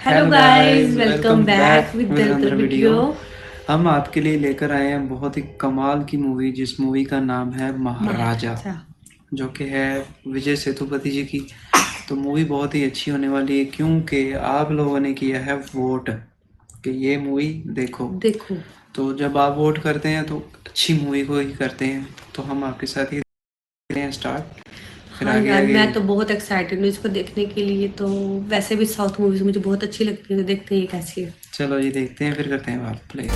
Hello hello guys, guys, welcome welcome back back with with another another video. Video. हम आपके लिए लेकर आए हैं बहुत ही कमाल की मूवी, जिस मूवी का नाम है महाराजा, महाराजा। जो कि है विजय सेतुपति जी की। तो मूवी बहुत ही अच्छी होने वाली है, क्योंकि आप लोगों ने किया है वोट कि ये मूवी देखो। देखो। तो जब आप वोट करते हैं तो अच्छी मूवी को ही करते हैं। तो हम आपके साथ ही करते हैं स्टार्ट, फिर हाँ आगे यार, आगे। मैं तो बहुत एक्साइटेड हूँ इसको देखने के लिए। तो वैसे भी साउथ मूवीज मुझे बहुत अच्छी लगती है, तो देखते हैं ये कैसी है। चलो जी, देखते हैं, फिर करते हैं बात प्ले।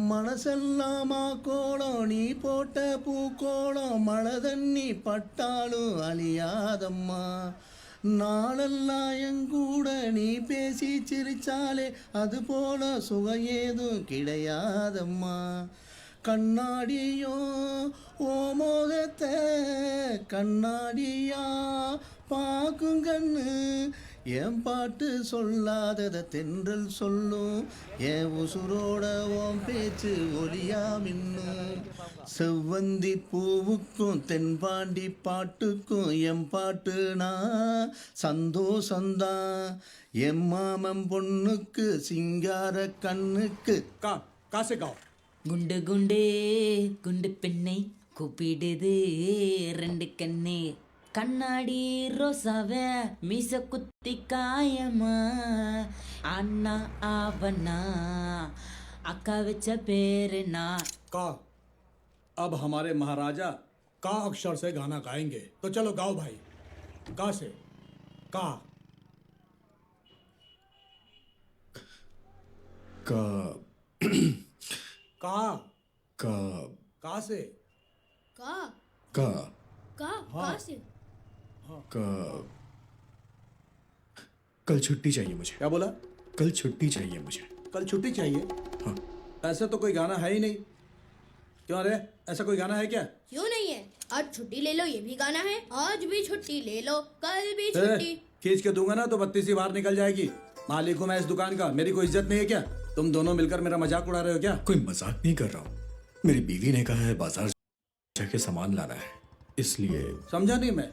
மனசெல்லாம் கோலம் நீ போட்ட பூக்கோளம் மழை தண்ணி பட்டாலும் அழியாதம்மா நாளெல்லாம் எங்கூட நீ பேசி சிரிச்சாலே அது போல சுகம் ஏதும் கிடையாதம்மா கண்ணாடியோ ஓ மோகத்தை கண்ணாடியா பார்க்கும் கண்ணு என் பாட்டு சொல்லாதத தென்றல் சொல்லும் என் உசுரோட ஓம் பேச்சு ஒலியா மின்னும் செவ்வந்தி பூவுக்கும் தென்பாண்டி பாட்டுக்கும் என் பாட்டுனா சந்தோஷந்தான் என் மாமன் பொண்ணுக்கு சிங்கார கண்ணுக்கு கா से गाओ குண்டு குண்டே குண்டு பெண்ணை கூப்பிடுது ரெண்டு கண்ணே கண்ணாடி ரோசாவ மீச குத்தி காயமா அண்ணா ஆவனா அக்கா வச்ச பேருனா का अब हमारे महाराजा का अक्षर से गाना गाएंगे तो चलो गाओ भाई का से का का का का का से का का का हाँ। से का कल छुट्टी चाहिए मुझे। क्या बोला कल छुट्टी चाहिए मुझे। कल छुट्टी चाहिए हाँ। ऐसा तो कोई गाना है ही नहीं। क्यों रे, ऐसा कोई गाना है क्या? क्यों नहीं है? आज छुट्टी ले लो, ये भी गाना है। आज भी छुट्टी ले लो, कल भी छुट्टी। खींच के दूंगा ना तो बत्ती सी बाहर निकल जाएगी। मालिक हूँ मैं इस दुकान का, मेरी कोई इज्जत नहीं है क्या? तुम दोनों मिलकर मेरा मजाक उड़ा रहे हो क्या? कोई मजाक नहीं कर रहा हूँ। मेरी बीवी ने कहा है बाजार जाके सामान लाना है, इसलिए। समझा नहीं मैं,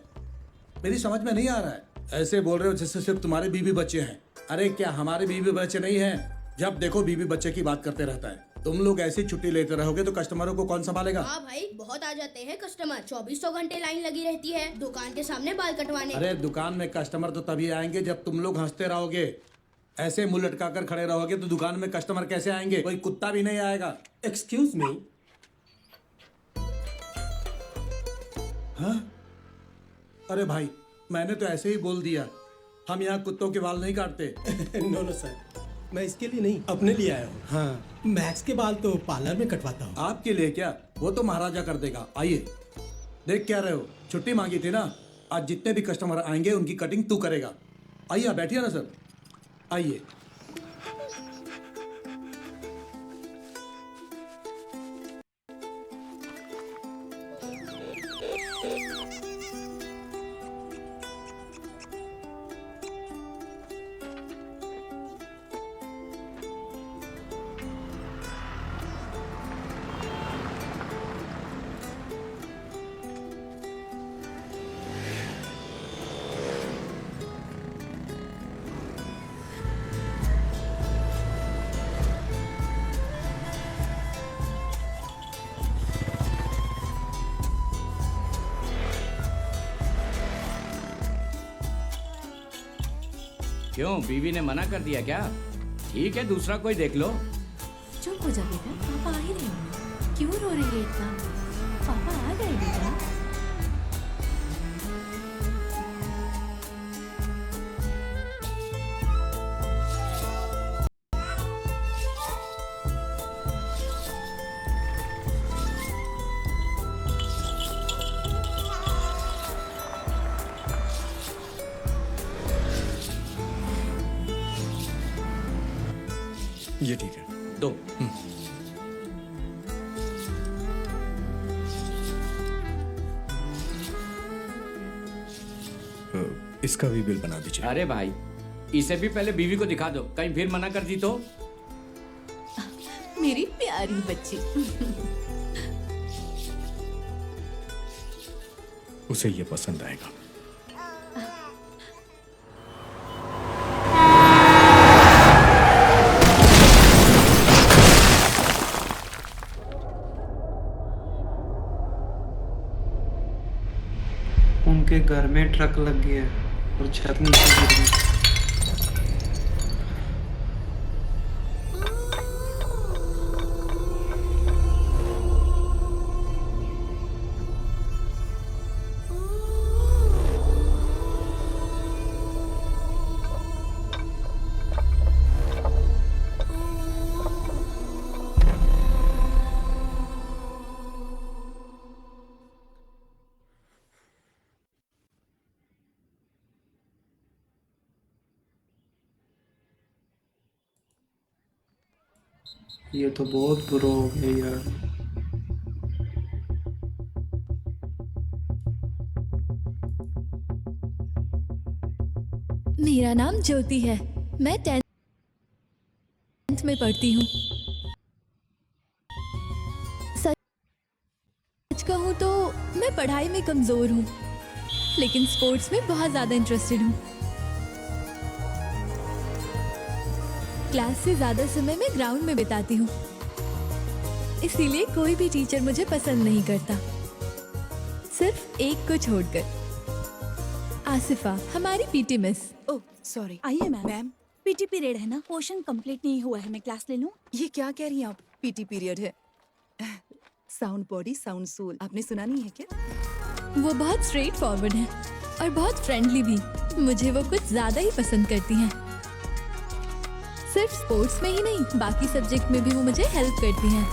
मेरी समझ में नहीं आ रहा है। ऐसे बोल रहे हो जैसे सिर्फ तुम्हारे बीवी बच्चे हैं। अरे क्या हमारे बीवी बच्चे नहीं हैं? जब देखो बीवी बच्चे की बात करते रहता है। तुम लोग ऐसी छुट्टी लेते रहोगे तो कस्टमरों को कौन संभालेगा? हाँ भाई, बहुत आ जाते हैं कस्टमर। 2400 घंटे लाइन लगी रहती है दुकान के सामने बाल कटवाने। अरे दुकान में कस्टमर तो तभी आएंगे जब तुम लोग हंसते रहोगे। ऐसे मुंह लटका कर खड़े रहोगे तो दुकान में कस्टमर कैसे आएंगे? कोई कुत्ता भी नहीं आएगा। Excuse me. हाँ? अरे भाई, मैंने तो ऐसे ही बोल दिया। हम यहाँ कुत्तों के बाल नहीं काटते। नो नो सर, मैं इसके लिए नहीं, अपने लिए आया हूँ। हाँ, मैक्स के बाल तो पार्लर में कटवाता हूँ। आपके लिए क्या? वो तो महाराजा कर देगा। आइए, देख क्या रहे हो? छुट्टी मांगी थी ना? आज जितने भी कस्टमर आएंगे उनकी कटिंग तू करेगा। आइए, बैठिए ना सर, आइए। क्यों, बीवी ने मना कर दिया क्या? ठीक है, दूसरा कोई देख लो। चुप हो जा बेटा, पापा आ ही रहे हैं। क्यों रो रही है इतना? पापा आ गए बेटा। ये ठीक है। दो। इसका भी बिल बना दीजिए। अरे भाई, इसे भी पहले बीवी को दिखा दो, कहीं फिर मना कर दी तो। मेरी प्यारी बच्ची। उसे ये पसंद आएगा। उनके घर में ट्रक लग गया और छत नीचे गिर गई। ये तो बहुत बुरा हो गया यार। मेरा नाम ज्योति है। मैं 10th में पढ़ती हूँ। सच कहूँ तो मैं पढ़ाई में कमजोर हूँ, लेकिन स्पोर्ट्स में बहुत ज्यादा इंटरेस्टेड हूँ। क्लास से ज्यादा समय मैं ग्राउंड में बिताती हूँ, इसीलिए कोई भी टीचर मुझे पसंद नहीं करता, सिर्फ एक को छोड़कर, आसिफा, हमारी पीटी मिस। Oh sorry. आइए मैम। मैम पीटी पीरियड है ना, पोर्शन कंप्लीट नहीं हुआ है, मैं क्लास ले लूं? ये क्या कह रही हैं आप? पीटी पीरियड है। साउंड बॉडी साउंड सोल, आपने सुना नहीं है क्या? वो बहुत स्ट्रेट फॉरवर्ड है और बहुत फ्रेंडली भी। मुझे वो कुछ ज्यादा ही पसंद करती हैं। सिर्फ स्पोर्ट्स में ही नहीं, बाकी सब्जेक्ट में भी वो मुझे हेल्प करती हैं।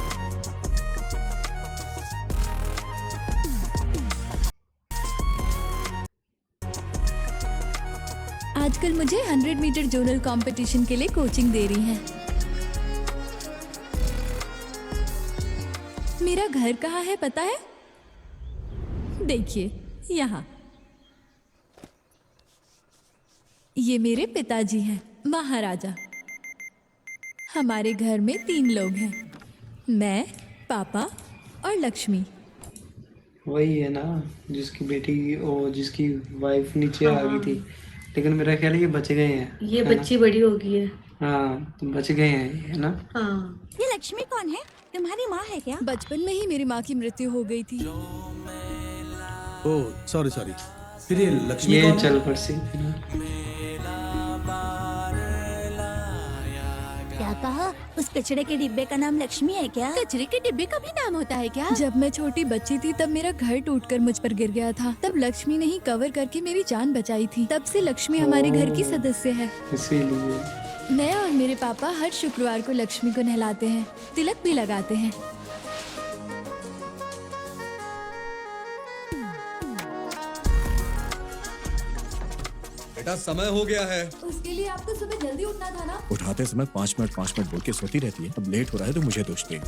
आजकल मुझे 100 मीटर जोनल कंपटीशन के लिए कोचिंग दे रही हैं। मेरा घर कहाँ है पता है? देखिए यहाँ। ये मेरे पिताजी हैं, महाराजा। हमारे घर में 3 लोग हैं, मैं, पापा और लक्ष्मी। वही है ना जिसकी बेटी और जिसकी वाइफ नीचे आ गई थी, लेकिन मेरा ख्याल है ये बच गए हैं। ये है ना? बच्ची बड़ी हो गई है। हाँ तो बच गए हैं, है ना? हाँ। ये लक्ष्मी कौन है? तुम्हारी माँ है क्या? बचपन में ही मेरी माँ की मृत्यु हो गई थी। Oh sorry sorry. फिर ये लक्ष्मी ये कौन है? चल पड़सी है ना? क्या कहा? उस कचरे के डिब्बे का नाम लक्ष्मी है क्या? कचरे के डिब्बे का भी नाम होता है क्या? जब मैं छोटी बच्ची थी तब मेरा घर टूटकर मुझ पर गिर गया था। तब लक्ष्मी ने ही कवर करके मेरी जान बचाई थी। तब से लक्ष्मी हमारे घर की सदस्य है। इसीलिए मैं और मेरे पापा हर शुक्रवार को लक्ष्मी को नहलाते हैं, तिलक भी लगाते हैं। बेटा समय हो गया है। उसके लिए आपको सुबह जल्दी उठना था ना। उठाते समय 5 मिनट बोल के सोती रहती है, अब लेट हो रहा है तो मुझे दोष दे।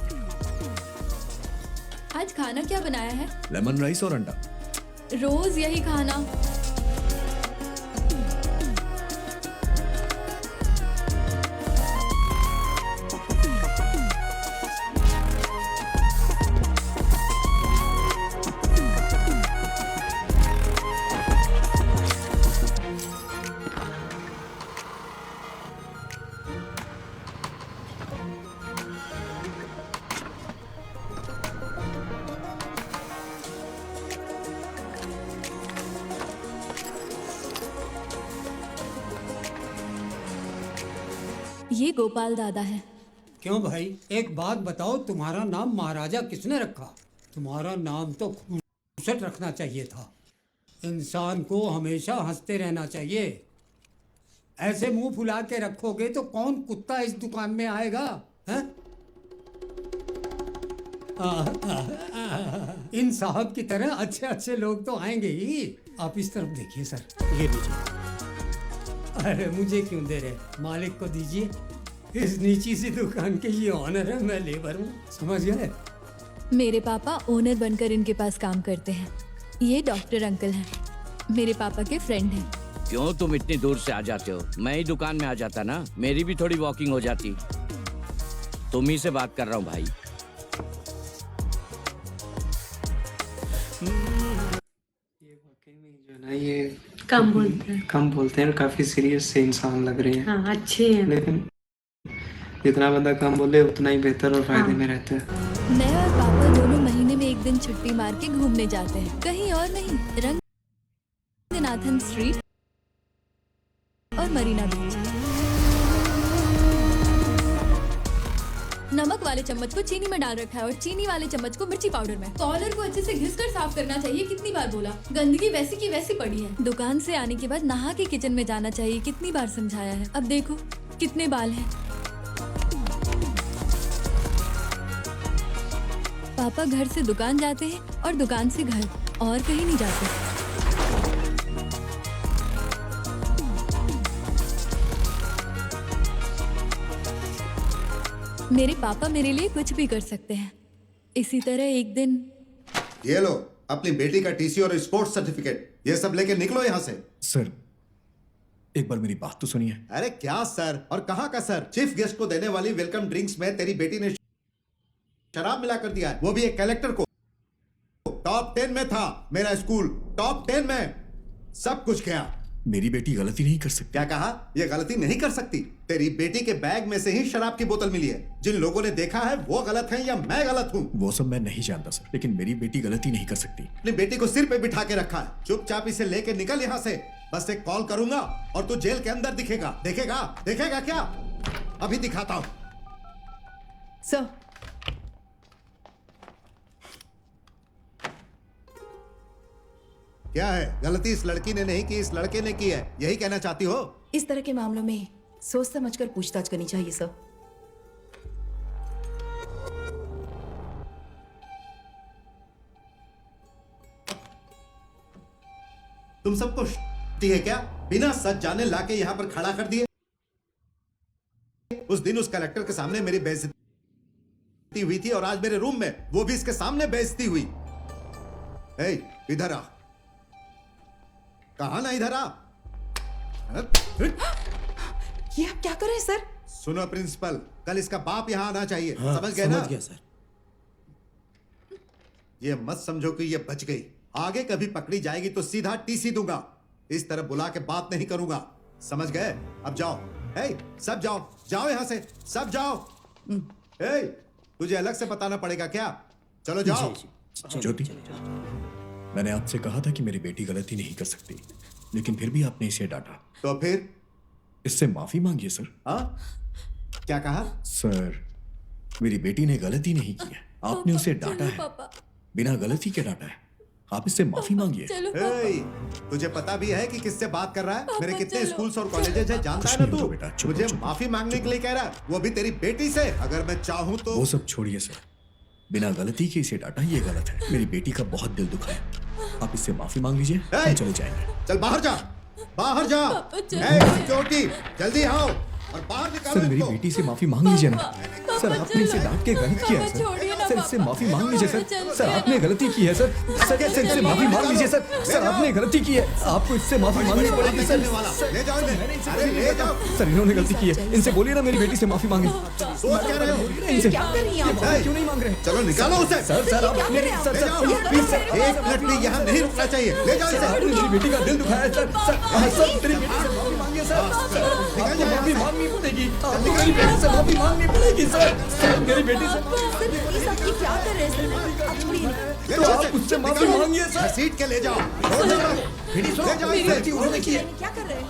आज खाना क्या बनाया है? लेमन राइस और अंडा। रोज यही खाना। ये गोपाल दादा है। क्यों भाई, एक बात बताओ, तुम्हारा नाम महाराजा किसने रखा? तुम्हारा नाम तो खूबसूरत रखना चाहिए था। इंसान को हमेशा हंसते रहना चाहिए। ऐसे मुंह फुला के रखोगे तो कौन कुत्ता इस दुकान में आएगा? हैं? इन साहब की तरह अच्छे अच्छे लोग तो आएंगे ही। आप इस तरफ देखिए सर, ये लीजिए। अरे मुझे क्यों दे रहे, मालिक को दीजिए। इस नीची सी दुकान के ये ऑनर है, मैं लेबर हूँ, समझ गए? मेरे पापा ओनर बनकर इनके पास काम करते हैं। ये डॉक्टर अंकल हैं, मेरे पापा के फ्रेंड हैं। क्यों तुम इतनी दूर से आ जाते हो? मैं ही दुकान में आ जाता ना, मेरी भी थोड़ी वॉकिंग हो जाती। तुम ही से बात कर रहा हूँ भाई। वाकई में जो है ना ये कम बोलते हैं। कम बोलते हैं और काफी सीरियस से इंसान लग रहे हैं, हाँ, अच्छे हैं। लेकिन जितना बंदा कम बोले उतना ही बेहतर और फायदे में रहता है। मैं और पापा दोनों महीने में एक दिन छुट्टी मार के घूमने जाते हैं, कहीं और नहीं, रंगनाथन स्ट्रीट और मरीना बीच। नमक वाले चम्मच को चीनी में डाल रखा है और चीनी वाले चम्मच को मिर्ची पाउडर में। कॉलर को अच्छे से घिसकर साफ करना चाहिए, कितनी बार बोला, गंदगी वैसी की वैसी पड़ी है। दुकान से आने के बाद नहा के किचन में जाना चाहिए, कितनी बार समझाया है। अब देखो कितने बाल हैं। पापा घर से दुकान जाते हैं और दुकान से घर, और कहीं नहीं जाते। मेरे पापा मेरे लिए कुछ भी कर सकते हैं। इसी तरह एक दिन ये लो अपनी बेटी का टीसी और स्पोर्ट्स सर्टिफिकेट, ये सब लेके निकलो यहाँ से। सर एक बार मेरी बात तो सुनिए। अरे क्या सर और कहाँ का सर? चीफ गेस्ट को देने वाली वेलकम ड्रिंक्स में तेरी बेटी ने शराब मिला कर दिया है, वो भी एक कलेक्टर को। टॉप 10 में था मेरा स्कूल, टॉप 10 में सब कुछ गया। मेरी बेटी गलती नहीं कर सकती। क्या कहा? ये गलती नहीं कर सकती? तेरी बेटी के बैग में से ही शराब की बोतल मिली है। जिन लोगों ने देखा है वो गलत है या मैं गलत हूँ? वो सब मैं नहीं जानता सर, लेकिन मेरी बेटी गलती नहीं कर सकती। अपनी बेटी को सिर पे बिठा के रखा है, चुपचाप इसे लेके निकल यहाँ से। बस एक कॉल करूंगा और तू जेल के अंदर दिखेगा। देखेगा? देखेगा क्या? अभी दिखाता हूँ। सर क्या है गलती? इस लड़की ने नहीं की, इस लड़के ने की है, यही कहना चाहती हो? इस तरह के मामलों में सोच समझकर पूछताछ करनी चाहिए सर। तुम सबको है क्या? बिना सच जाने लाके यहाँ पर खड़ा कर दिए। उस दिन उस कलेक्टर के सामने मेरी बेइज्जती हुई थी और आज मेरे रूम में वो भी इसके सामने बेइज्जती हुई। ए, इधर आ। कहा ना इधर आ। ये आप क्या कर रहे हैं सर? सुनो प्रिंसिपल, कल इसका बाप यहाँ आना चाहिए। हाँ, समझ गए ना? समझ गया सर। ये मत समझो कि ये बच गई, आगे कभी पकड़ी जाएगी तो सीधा टीसी दूंगा। इस तरह बुला के बात नहीं करूंगा, समझ गए? अब जाओ। ए, सब जाओ, जाओ यहाँ से, सब जाओ। ए, तुझे अलग से बताना पड़ेगा क्या? चलो जाओ। ज्योति, मैंने आपसे कहा था कि मेरी बेटी गलती नहीं कर सकती, लेकिन फिर भी आपने इसे डांटा। तो फिर इससे माफी मांगिए सर। हाँ? क्या कहा? सर, मेरी बेटी ने गलती नहीं की है, आपने उसे डांटा है। बिना गलती के डांटा है, आप इससे माफी मांगिए। तुझे पता भी है कि किससे बात कर रहा है? मेरे कितने स्कूल्स और कॉलेजेस हैं, जानता है ना तू? मुझे माफी मांगने के लिए कह रहा है, वो भी तेरी बेटी से। अगर मैं चाहूँ तो। वो सब छोड़िए सर, बिना गलती के इसे डांटा ये गलत है। मेरी बेटी का बहुत दिल दुखा है, आप इससे माफी मांग लीजिए, हम चले जाएंगे। चल बाहर जा, बाहर जा। सिक्योरिटी जल्दी आओ और बाहर निकालो। सर मेरी बेटी से माफी मांग लीजिए ना। सर आपने इसे डांट के गलत किया है सर। सर इससे माफी मांग लीजिए सर। सर आपने गलती की है सर। सर इससे माफी मांग लीजिए सर। सर आपने गलती की है, आपको इससे माफी मांगनी पड़ेगी सर। ले जाओ अरे ले जाओ। सर इन्होंने गलती की है, इनसे बोलिए ना मेरी बेटी से माफी मांगे। सोच क्या रहे हो? इनसे क्या कर रही हैं आप? क्यों नहीं मांग रहे? चलो निकालो उसे। सर आप अपने सर प्लीज सर एक मिनट भी यहाँ नहीं रुकना चाहिए। ले जाओ इसे। मेरी बेटी का दिल दुखाया है सर। सर तेरी बेटी से माफी मांगिए सर। आपको माफी मांगनी पड़ेगी, आपको मेरी बेटी से माफी मांगनी पड़ेगी सर। सर मेरी बेटी से प्लीज आप ये क्या कर रहे हैं सर? आप छोड़िए। तो आप उससे माफी मांगिए सर। घसीट के ले जाओ। ले जाओ इसे। उन्होंने की है। क्या कर रहे हैं?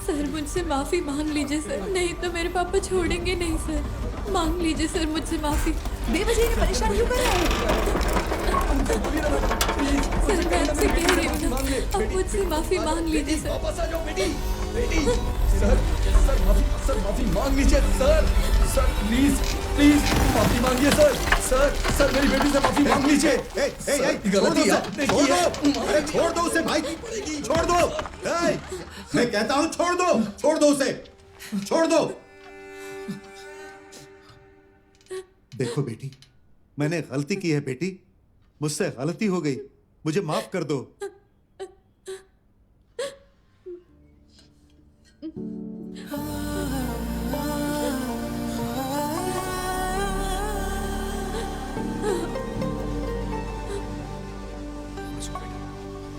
सर मुझसे माफी मांग लीजिए सर, नहीं तो मेरे पापा छोड़ेंगे नहीं सर। मांग लीजिए सर मुझसे माफी। बेवजह इन्हें परेशान क्यों कर रहे हैं? सर मैं आपसे कह रही हूँ ना, आप मुझसे माफी मांग लीजिए सर। वापस आ जाओ बेटी, बेटी। सर माफी मांग लीजिए सर। सर प्लीज माफी मांगिए सर। सर मेरी बेटी से माफी मांग लीजिए। गलती आपने की है। अरे छोड़ दो उसे भाई, छोड़ दो। मैं कहता हूँ छोड़ दो उसे, छोड़ दो। देखो बेटी, मैंने गलती की है बेटी, मुझसे गलती हो गई, मुझे माफ कर दो।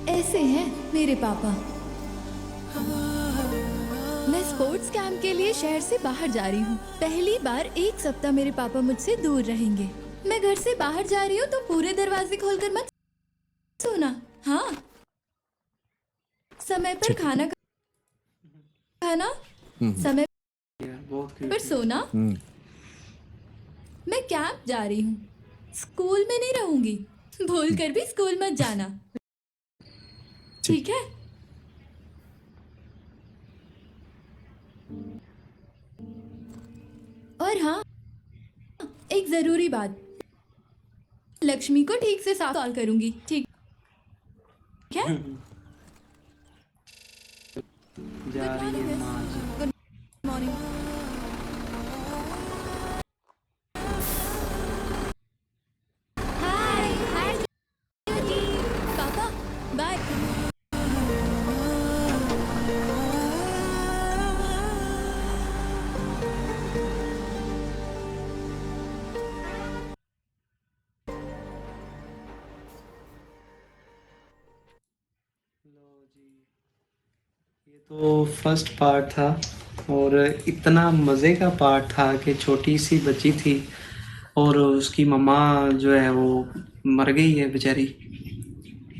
ऐसे हैं मेरे पापा। मैं स्पोर्ट्स कैंप के लिए शहर से बाहर जा रही हूँ। पहली बार एक सप्ताह मेरे पापा मुझसे दूर रहेंगे। मैं घर से बाहर जा रही हूँ तो पूरे दरवाजे खोलकर मत सोना। हाँ, समय पर खाना खाना, समय पर सोना। मैं कैंप जा रही हूँ, स्कूल में नहीं रहूंगी। भूल कर भी स्कूल मत जाना, ठीक है? और हाँ, एक जरूरी बात, लक्ष्मी को ठीक से साफ कॉल करूंगी, ठीक है? जा रही है माँ जी। Good morning. हाय हाय जी। पापा बाय। ये तो फर्स्ट पार्ट था और इतना मज़े का पार्ट था कि छोटी सी बच्ची थी और उसकी मम्मा जो है वो मर गई है बेचारी,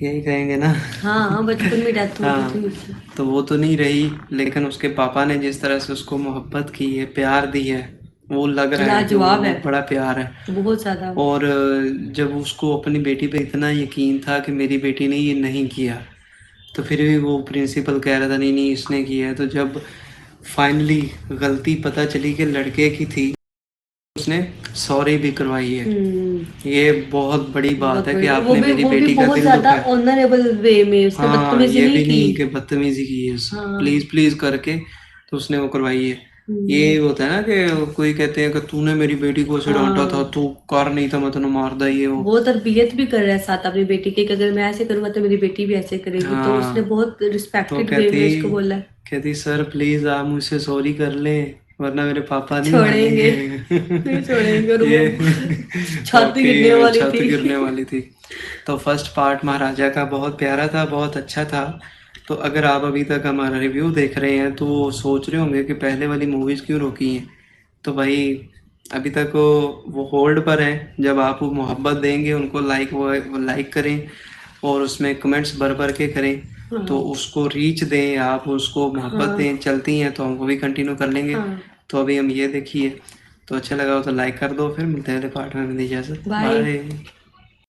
यही कहेंगे ना। हाँ, बचपन में डेथ हो हाँ, गई थी। तो वो तो नहीं रही, लेकिन उसके पापा ने जिस तरह से उसको मोहब्बत की है, प्यार दी है, वो लग रहा है कि वो लाजवाब है, बहुत बड़ा प्यार है। बहुत ज्यादा। और जब उसको अपनी बेटी पे इतना यकीन था कि मेरी बेटी ने ये नहीं किया, तो फिर भी वो प्रिंसिपल कह रहा था नहीं नहीं इसने किया है। तो जब फाइनली गलती पता चली कि लड़के की थी, उसने सॉरी भी करवाई है। ये बहुत बड़ी बात है कि आपने मेरी बेटी का दिल ज्यादा दुखाया। ऑनरेबल वे में, उसने हाँ, बदतमीजी ये नहीं भी नहीं की। कि बदतमीजी की है, हाँ। प्लीज प्लीज करके तो उसने वो करवाई है। ये होता है ना कि कोई कहते हैं कि तूने मेरी बेटी को ऐसे डांटा था, हाँ, तू कार नहीं था, मैं तेने मार दा, ये वो। वो तरबियत भी कर रहा है साथ अपनी बेटी की कि अगर मैं ऐसे करूंगा तो मेरी बेटी भी ऐसे करेगी। तो उसने हाँ, बहुत तो रिस्पेक्टेड वे में उसको बोला है। कहती सर प्लीज आप मुझसे सॉरी कर लें वरना मेरे पापा नहीं छोड़ेंगे मानेंगे। नहीं छोड़ेंगे। और ये वो छाती गिरने ओके, वाली छत थी। गिरने वाली थी। तो फर्स्ट पार्ट महाराजा का बहुत प्यारा था, बहुत अच्छा था। तो अगर आप अभी तक हमारा रिव्यू देख रहे हैं तो सोच रहे होंगे कि पहले वाली मूवीज़ क्यों रोकी हैं। तो भाई अभी तक वो होल्ड पर है। जब आप वो मोहब्बत देंगे उनको, वो लाइक करें और उसमें कमेंट्स भर भर के करें, तो हाँ, उसको रीच दें, आप उसको मोहब्बत हाँ, दें, चलती हैं तो हम वो भी कंटिन्यू कर लेंगे। हाँ। तो अभी हम ये देखिए, तो अच्छा लगा हो तो लाइक कर दो, फिर मिलते हैं अगले पार्ट में। इजाज़त, बाय। बाय।